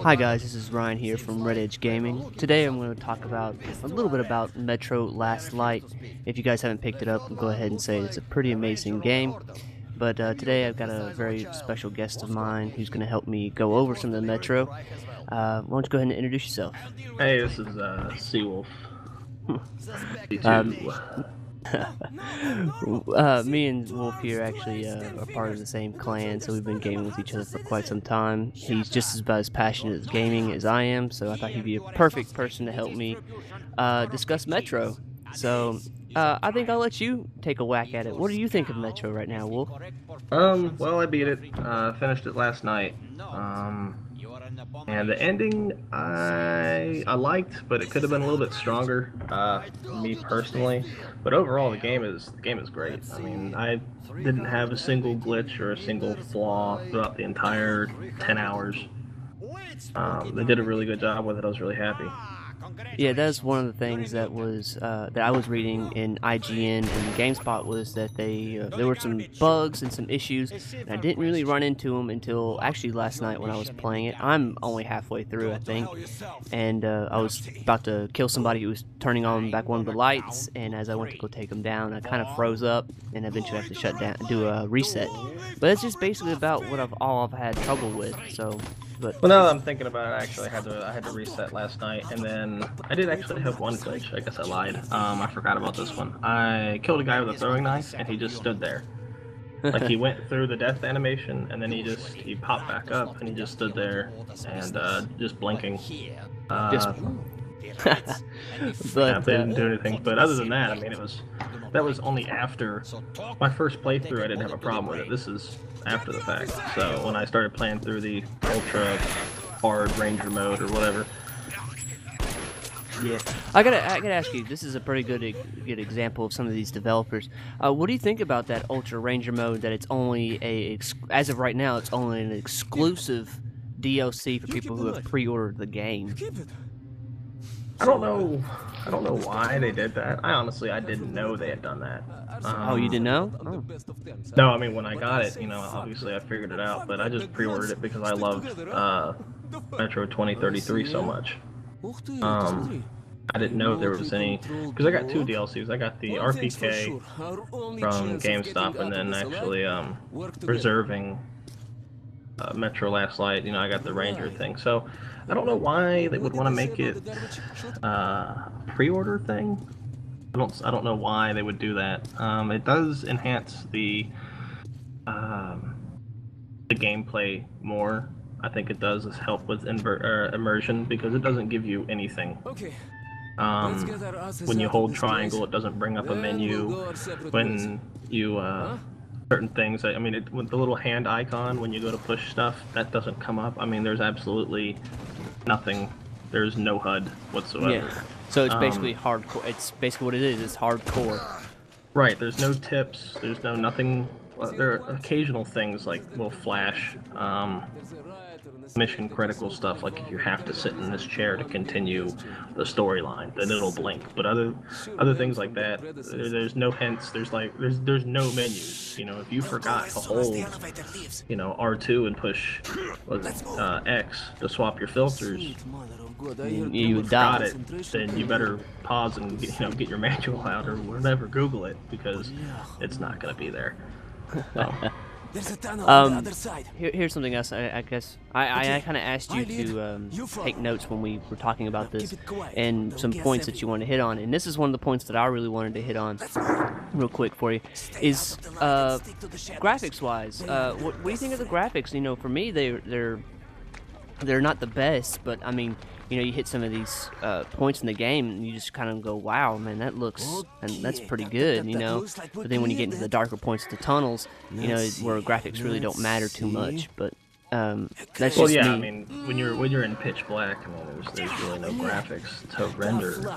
Hi guys, this is Ryan here from Red Edge Gaming. Today I'm going to talk about a little bit about Metro Last Light. If you guys haven't picked it up, I'll go ahead and say it's a pretty amazing game. But today I've got a very special guest of mine who's going to help me go over some of the Metro. Why don't you go ahead and introduce yourself? Hey, this is Seawolf. Um, Me and Wolf here actually are part of the same clan, so we've been gaming with each other for quite some time. He's just about as passionate as gaming as I am, so I thought he'd be a perfect person to help me discuss Metro. So I think I'll let you take a whack at it. What do you think of Metro right now, Wolf? Well, I beat it. Finished it last night. And the ending I liked, but it could have been a little bit stronger, me personally. But overall, the game is great. I mean, I didn't have a single glitch or a single flaw throughout the entire 10 hours. They did a really good job with it. I was really happy. Yeah, that's one of the things that was that I was reading in IGN and GameSpot was that there were some bugs and some issues, and I didn't really run into them until actually last night when I was playing it. I'm only halfway through, I think, and I was about to kill somebody who was turning on back one of the lights, and as I went to go take them down, I kind of froze up, and eventually I have to shut down, do a reset. But it's just basically about what I've had trouble with. So. But well, now that I'm thinking about it, actually, I had to reset last night, and then I did actually have one glitch. I guess I lied. I forgot about this one. I killed a guy with a throwing knife, and he just stood there. Like he went through the death animation, and then he popped back up, and he just stood there and just blinking. But they didn't do anything. But other than that, I mean, that was only after my first playthrough. I didn't have a problem with it. This is after the fact. So when I started playing through the ultra hard ranger mode or whatever. Yeah, I gotta ask you. This is a pretty good example of some of these developers. What do you think about that ultra ranger mode? That it's only as of right now, it's only an exclusive DLC for people who have pre-ordered the game. I don't know why they did that. I didn't know they had done that. Oh, you didn't know? Oh. No, I mean, when I got it, obviously I figured it out, but I just pre-ordered it because I loved Metro 2033 so much. I didn't know there was any, because I got two DLCs. I got the RPK from GameStop, and then actually reserving Metro Last Light. I got the Ranger thing. So I don't know why they would want to make it pre-order thing. I don't know why they would do that. It does enhance the gameplay more. I think it does help with immersion because it doesn't give you anything. When you hold triangle, it doesn't bring up a menu. When you certain things, I mean, with the little hand icon when you go to push stuff, that doesn't come up. I mean, there's absolutely nothing. There's no HUD whatsoever. Yeah. So it's basically hardcore. It's basically what it is. It's hardcore. Right. There's no tips. There's nothing. There are occasional things like will flash. Mission critical stuff, like if you have to sit in this chair to continue the storyline, then it'll blink. But other things like that, there's no hints. There's no menus. If you forgot to hold, R2 and push X to swap your filters, you got it. Then you better pause and get your manual out or whatever. Google it because it's not going to be there. There's a tunnel on the other side. Here's something else. I guess I kind of asked you to take notes when we were talking about this, and some points that you want to hit on. And this is one of the points that I really wanted to hit on, real quick for you. Is graphics-wise, what do you think of the graphics? For me, they're not the best, but I mean, you hit some of these points in the game, and you just kind of go, "Wow, man, that's pretty good," But then when you get into the darker points of the tunnels, where graphics really don't matter too much. But that's just me. I mean, when you're in pitch black, I mean, there's really no graphics to render.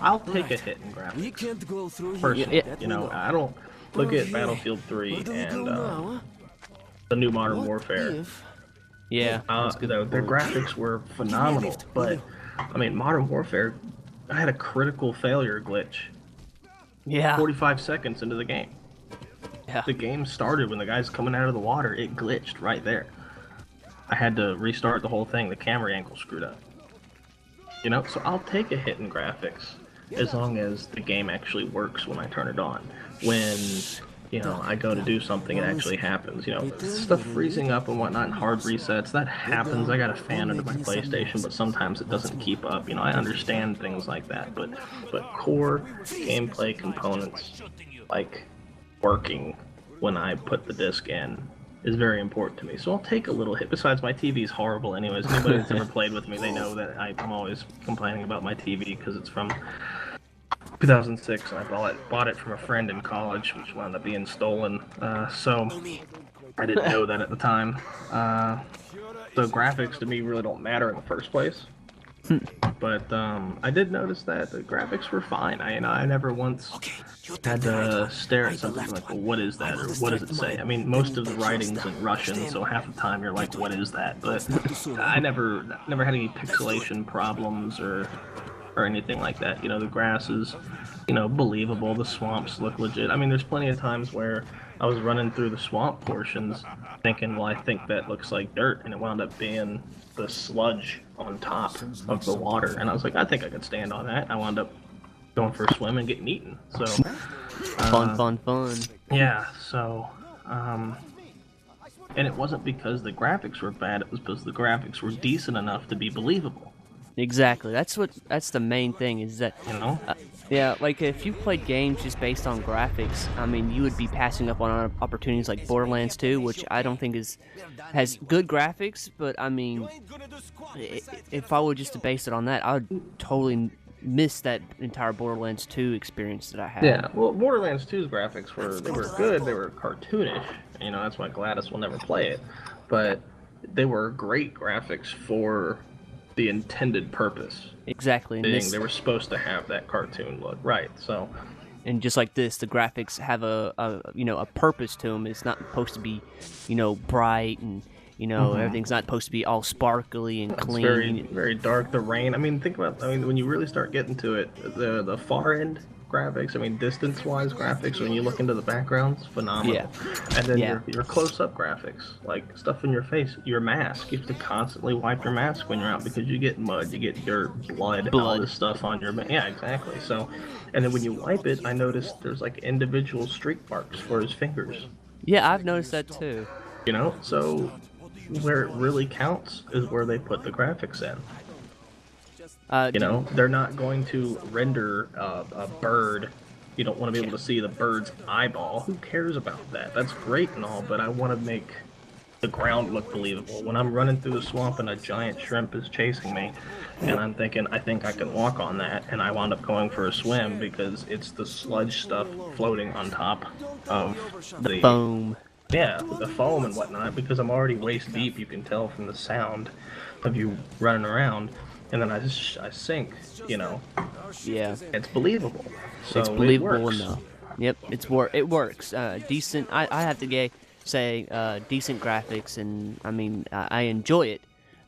I'll take a hit in graphics. Personally, I don't look at Battlefield 3 and the new Modern Warfare. Yeah, their graphics were phenomenal, but I mean, Modern Warfare, I had a critical failure glitch. Yeah. 45 seconds into the game. Yeah. The game started when the guy's coming out of the water. It glitched right there. I had to restart the whole thing. The camera angle screwed up. You know, so I'll take a hit in graphics as long as the game actually works when I turn it on. When, you know, I go to do something, it actually happens. You know, stuff freezing up and whatnot, and hard resets, that happens. I got a fan under my PlayStation, but sometimes it doesn't keep up. You know, I understand things like that, but core gameplay components, like working when I put the disc in, is very important to me. So I'll take a little hit. Besides, my TV's horrible anyways. Anybody that's ever played with me, they know that I'm always complaining about my TV because it's from 2006, and I bought it from a friend in college, which wound up being stolen. So I didn't know that at the time. So graphics to me really don't matter in the first place. But I did notice that the graphics were fine. I never once had to stare at something like, well, what is that, or what does it say? I mean, most of the writing's in Russian, so half the time you're like, what is that? But I never had any pixelation problems or anything like that. You know, the grass is, you know, believable. The swamps look legit. I mean, there's plenty of times where I was running through the swamp portions thinking, well, I think that looks like dirt, and it wound up being the sludge on top of the water. And I was like, I think I could stand on that. I wound up going for a swim and getting eaten. So Fun. Yeah, so and it wasn't because the graphics were bad, it was because the graphics were decent enough to be believable. Exactly. That's the main thing, is that, You know? yeah, like if you played games just based on graphics, I mean, you would be passing up on opportunities like Borderlands 2, which I don't think has good graphics, but I mean, if I were just to base it on that, I would totally miss that entire Borderlands 2 experience that I had. Yeah, well, Borderlands 2's graphics were good, they were cartoonish. You know, that's why Gladys will never play it. But they were great graphics for the intended purpose. Exactly. And They were supposed to have that cartoon look, right? So, and just like this, the graphics have a you know, a purpose to them. It's not supposed to be, you know, bright, and you know, everything's not supposed to be all sparkly and clean. It's very dark. The rain. I mean, think about. I mean, when you really start getting to it, the far end graphics. I mean, distance-wise graphics. When you look into the backgrounds, phenomenal. Yeah. And then your close-up graphics, like stuff in your face. Your mask. You have to constantly wipe your mask when you're out because you get mud, you get dirt, blood. All this stuff on your. Yeah, exactly. So, and then when you wipe it, I noticed there's like individual streak marks for his fingers. Yeah, I've noticed that too. You know, so where it really counts is where they put the graphics in. You know, they're not going to render a bird. You don't want to be able to see the bird's eyeball. Who cares about that? That's great and all, but I want to make the ground look believable. When I'm running through the swamp and a giant shrimp is chasing me, and I'm thinking, I think I can walk on that, and I wound up going for a swim because it's the sludge stuff floating on top of the foam. Yeah, the foam and whatnot, because I'm already waist deep, you can tell from the sound of you running around, and then I sink, you know. Yeah. It's believable. So it's believable it works. enough. Yep, it works. Decent. I have to say decent graphics, and I mean I enjoy it.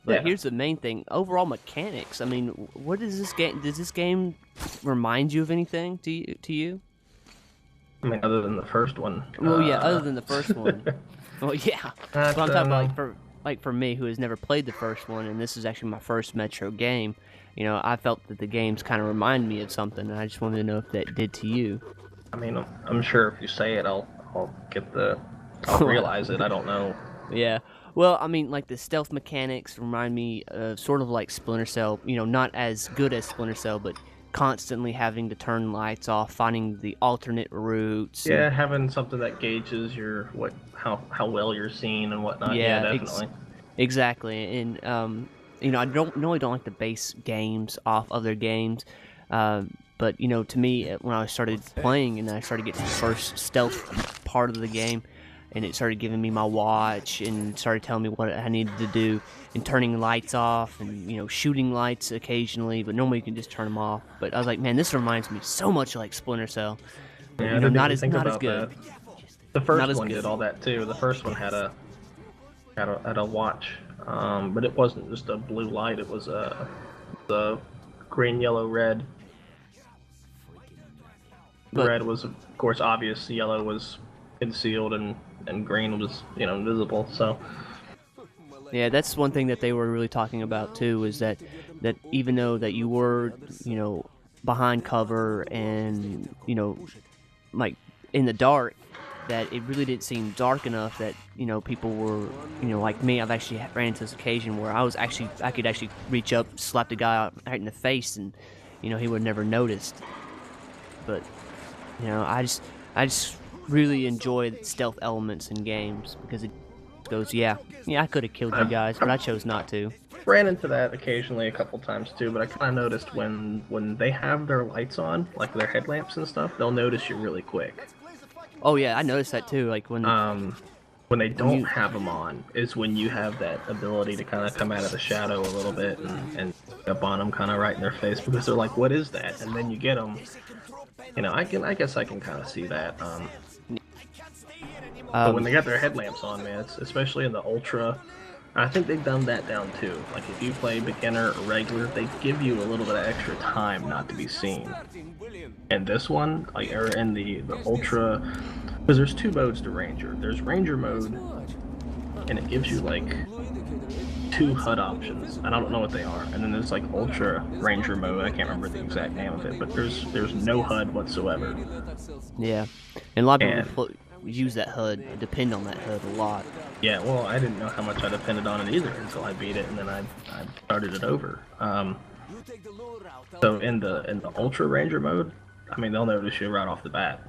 But here's the main thing: overall mechanics. I mean, what is this game? Does this game remind you of anything to you? I mean, other than the first one. Well, yeah, other than the first one. Well, yeah. But I'm talking about for me, who has never played the first one, and this is actually my first Metro game. You know, I felt that the games kind of remind me of something, and I just wanted to know if that did to you. I mean, I'm sure if you say it, I'll realize it. I don't know. Yeah. Well, I mean, like the stealth mechanics remind me of sort of like Splinter Cell. You know, not as good as Splinter Cell, but constantly having to turn lights off, finding the alternate routes. Yeah, having something that gauges your how well you're seeing and whatnot. Yeah, definitely. Exactly, and you know, I normally don't like to base games off other games, but you know, to me, when I started playing and I started getting the first stealth part of the game, and it started giving me my watch and started telling me what I needed to do, and turning lights off, and you know, shooting lights occasionally, but normally you can just turn them off. But I was like, man, this reminds me so much like Splinter Cell. Yeah, you know, not as good. That. The first one did all that too. The first one had a watch, but it wasn't just a blue light. It was the green, yellow, red. Red was, of course, obvious. Yellow was concealed, and green was, you know, invisible. So Yeah, that's one thing that they were really talking about too, is that even though that you were, behind cover and, like in the dark, that it really didn't seem dark enough that, people were, like me. I've actually ran into this occasion where I could actually reach up, slap the guy right in the face, and, he would have never noticed. But, I just really enjoy stealth elements in games, because it goes, yeah, I could have killed you guys, but I chose not to. Ran into that occasionally a couple times too, but I kind of noticed when they have their lights on, like their headlamps and stuff, they'll notice you really quick. Oh yeah, I noticed that too. Like when they don't have them on is when you have that ability to kind of come out of the shadow a little bit and up on them kind of right in their face, because they're like, what is that? And then you get them. I guess I can kind of see that. But when they got their headlamps on, man, especially in the Ultra, I think they've done that down too. Like if you play beginner or regular, they give you a little bit of extra time not to be seen. And this one, or in the Ultra, because there's 2 modes to Ranger. There's Ranger mode, and it gives you like 2 HUD options. I don't know what they are. And then there's like Ultra Ranger mode. I can't remember the exact name of it, but there's no HUD whatsoever. Yeah, and a lot of people use that HUD, depend on that HUD a lot. Yeah, well, I didn't know how much I depended on it either until I beat it, and then I started it over. So in the Ultra Ranger mode, I mean, they'll notice you right off the bat.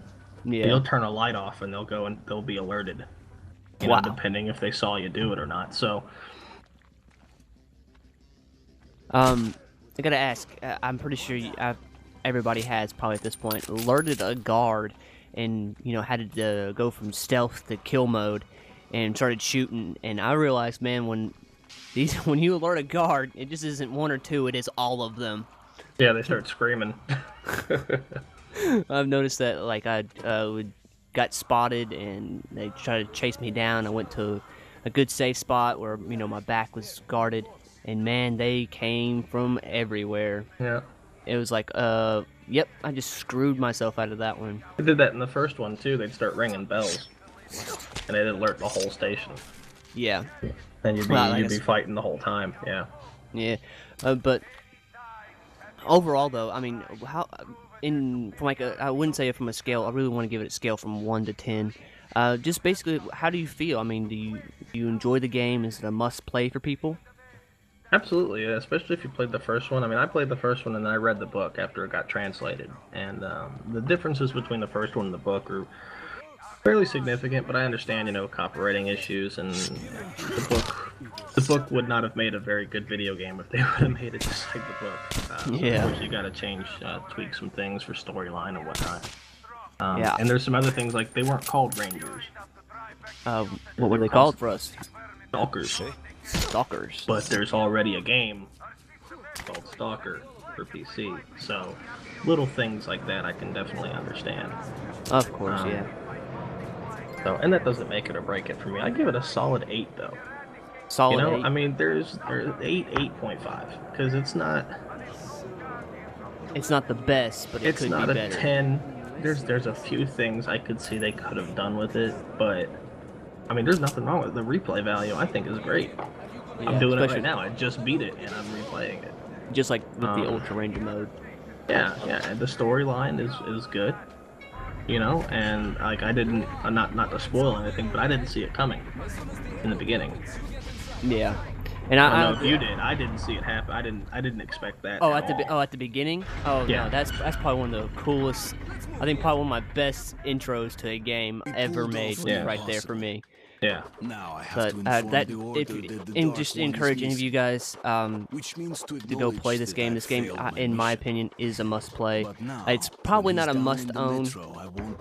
Yeah. You'll turn a light off, and they'll be alerted. You know, depending if they saw you do it or not. So. I gotta ask. I'm pretty sure everybody has probably at this point alerted a guard, and had to go from stealth to kill mode, and started shooting. And I realized, man, when you alert a guard, it just isn't 1 or 2; it is all of them. Yeah, they start screaming. I've noticed that, like, I got spotted, and they tried to chase me down. I went to a good safe spot where my back was guarded. And man, they came from everywhere. Yeah. It was like, yep, I just screwed myself out of that one. They did that in the first one too. They'd start ringing bells, and they'd alert the whole station. Yeah. And you'd be fighting the whole time. Yeah. Yeah, but overall though, I mean, I wouldn't say it from a scale. I really want to give it a scale from 1 to 10. Just basically, how do you feel? I mean, do you enjoy the game? Is it a must play for people? Absolutely, especially if you played the first one. I mean, I played the first one and I read the book after it got translated. And the differences between the first one and the book are fairly significant, but I understand, copywriting issues, and the book would not have made a very good video game if they would have made it just like the book. Yeah. Of course, you got to change, tweak some things for storyline and whatnot. Yeah. And there's some other things, like they weren't called Rangers. What were they called for us? Stalkers. Stalkers. But there's already a game called Stalker for PC, so little things like that I can definitely understand. Of course, yeah. So, and that doesn't make it or break it for me. I give it a solid 8 though. Solid 8? I mean, there's 8.5, because it's not the best, but it could be better. It's not a 10. There's a few things I could see they could have done with it, but I mean, there's nothing wrong with it. The replay value, I think, is great. Yeah, I'm doing it right now. I just beat it, and I'm replaying it. Just like with the Ultra Ranger mode. Yeah, and the storyline is good. And like I didn't, not to spoil anything, but I didn't see it coming in the beginning. Yeah, and I don't know if you did. I didn't see it happen. I didn't expect that. At the beginning. Oh yeah, no, that's probably one of the coolest. I think probably one of my best intros to a game ever made was right there for me. Yeah. But just encourage any of you guys to go play this game. This game, in my opinion, is a must-play. It's probably not a must-own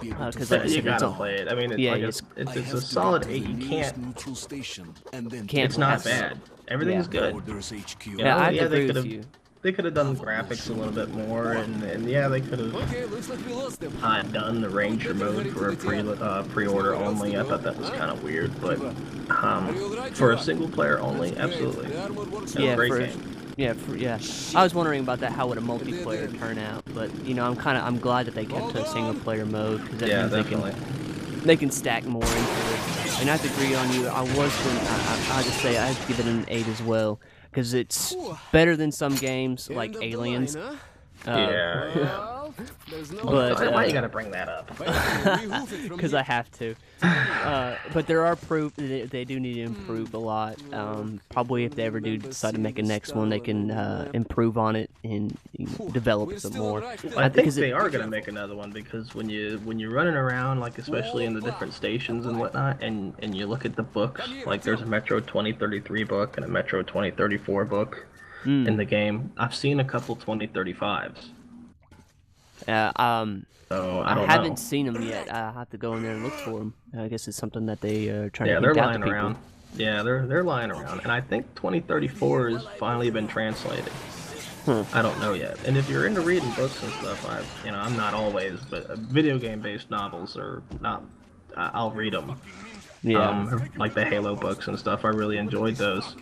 because you gotta play it. I mean, it's a solid 8. You can't. It's not bad. Everything's good. Yeah, I agree with you. They could have done graphics a little bit more, and yeah, they could have done the Ranger mode for a pre-order only. I thought that was kind of weird, but for a single player only, absolutely. Yeah, great game. Yeah. I was wondering about that. How would a multiplayer turn out? But I'm glad that they kept to a single player mode, because that means they can stack more into it. and I have to agree on you. I have to say I have to give it an 8 as well, because it's better than some games like Aliens. Yeah. But why you gotta bring that up? because I have to. But there are proof that they do need to improve a lot. Probably if they ever do decide to make a next one, they can improve on it and develop it some more. I think they are gonna make another one, because when you're running around, like especially in the different stations and whatnot, and you look at the books, like there's a Metro 2033 book and a Metro 2034 book in the game. I've seen a couple 2035s. So I haven't know. seen them yet. I have to go in there and look for them. I guess it's something that they are trying to they're hint out to lying people. around. Yeah, they're lying around, and I think 2034 has finally been translated. I don't know yet. And if you're into reading books and stuff, I'm not always, but video game-based novels are not. I'll read them. Yeah. Like the Halo books and stuff. I really enjoyed those.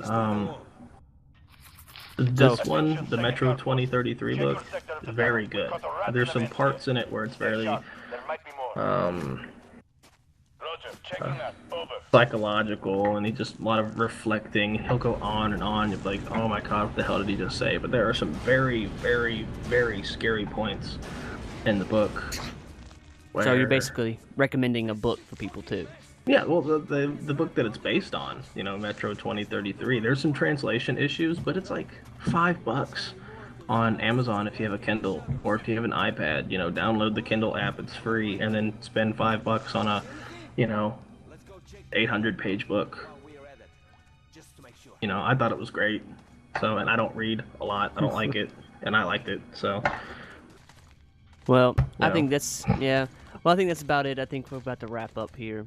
This one, the Metro 2033 book, is very good. There's some parts in it where it's very psychological, and he just a lot of reflecting. He'll go on and on. You're like, oh my god, what the hell did he just say? But there are some very, very, very scary points in the book. So you're basically recommending a book for people too. Yeah, well, the book that it's based on, Metro 2033, there's some translation issues, but it's like $5 on Amazon if you have a Kindle, or if you have an iPad, download the Kindle app, it's free, and then spend $5 on a, 800-page book. I thought it was great. So, and I don't read a lot, I don't like it, and I liked it, so. Well, I think that's, yeah. Well, I think that's about it. I think we're about to wrap up here.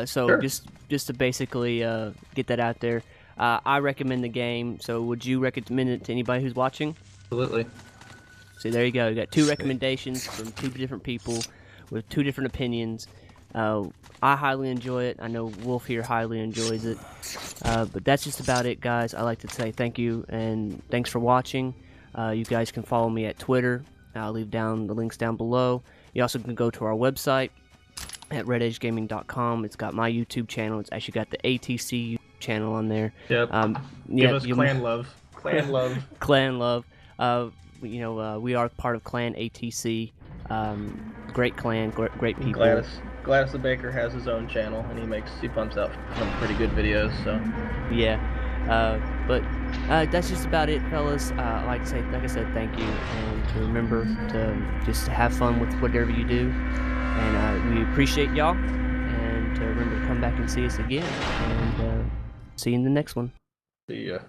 So Sure. just to basically get that out there, I recommend the game. So would you recommend it to anybody who's watching? Absolutely. See, there you go. You got 2 recommendations from 2 different people with 2 different opinions. I highly enjoy it. I know Wolf here highly enjoys it. But that's just about it, guys. I'd like to say thank you and thanks for watching. You guys can follow me at Twitter. I'll leave down the links down below. You also can go to our website at rededgegaming.com. It's got my YouTube channel. It's actually got the ATC channel on there. Yep. Give us clan love. Clan love. Clan love. We are part of Clan ATC. Great clan, great people. Gladys the Baker has his own channel, and he pumps out some pretty good videos. So yeah. But that's just about it, fellas. Like I said, thank you, and to remember to just have fun with whatever you do, and we appreciate y'all, and to remember to come back and see us again, and see you in the next one. see ya.